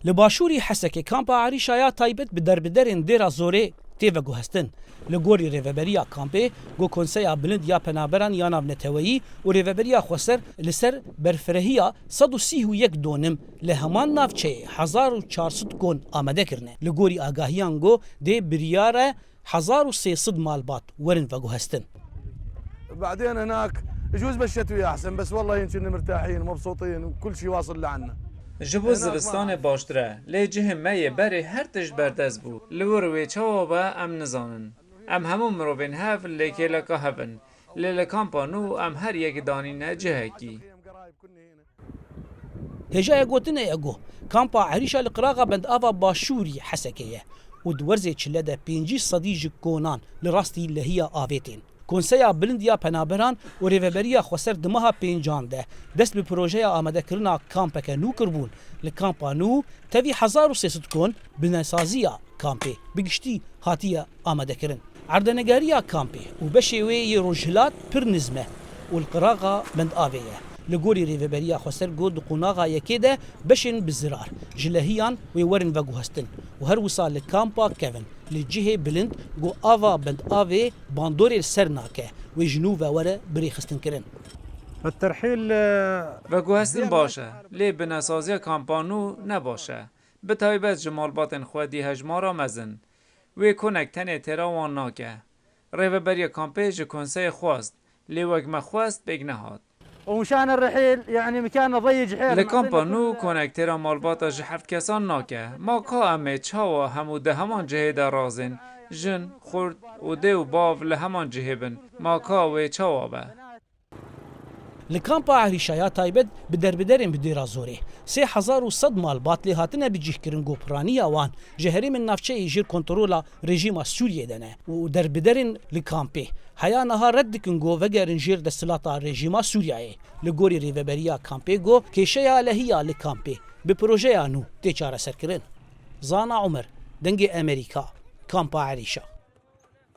لباشوری حسک کامپا عریشایا تایبت به دربدرین دیرا زوره تیوه گوهستن لگوری ریوبریا کامپی گو کنسیا بلند یا پنابران یا نابنتویی و ریوبریا خسر لسر برفرهیا 131 دونم لهمان نافچه 1400 کن آمده کرنه لگوری آگاهیان گو دی بریاره 1300 مالبات ورن و گوهستن. بعدين هناك يجوز بالشتوي احسن بس والله يمكن مرتاحين ومبسوطين وكل شيء واصل لعنا. جبو زوستان باشتره لی جه می بری هر تش بردست بو لوروی چاوا با ام نزانن ام همون مروبین هف لیکی لکا هفن لیل کامپانو ام هر یک دانین جه کی هجا گوتنه اگو کامپا عریشا لقراغا بند آوا باشوری حسکیه و دورزه چلده 5 صدیج کونان لراستی لهیا آویتین کنسیا بلند یا پنابران و ریوبریا خسر دمها پینجانده دست به پروژه آماده کرنا کامپک نو کربون لکامپا نو توی 1300 کن بناسازیا کامپی بگشتی هاتیه آماده کرن عردنگاریا کامپی و بشوی روجلات پر نزمه و القراغا بند آویه لگوری ریوبریا خسر گود قناغا یکیده بشن بزرار جلهیان ویورن و گوهستن و هر وصال لکامپا کevin لجهه بلند گو آوا بند آوی باندوری سرناکه و جنوب وره بریخستن کرن. الترحيل و گوهستن باشه لی بناسازی کامپانو نباشه به تایبت جمال باطن خودی هجمارا مزن و کنک تنه تراوان ناکه ریوبریا کامپی جو کنسه خواست لی وگم خواست بگ نهاد ومشان الرحيل يعني مكان ضيق حيل لکامپانو کنکترا مالباتا جحفت کسان ناکه ما که امه چاوا هموده همان جهه در رازن جن خورد و ده و باو لهمان جهه بن ما که و چاوا به لکامپا عریشایا تایبت به دربدرین بدیرا زوره 3100 مالبات لهاتنه بجیه کرن گوپرانی آوان جهری من نافچه ایجیر کنترولا رژیم سوریه دنه و دربدرین لکامپی هیا نها رد کن گو وگرن جیر دستلاتا رژیم سوریه لگوری ریوبریا کامپی گو کشیا لهیا لکامپی به پروژه آنو تیچاره سر کرن. زانا عمر دنگ امریکا کامپا عریشا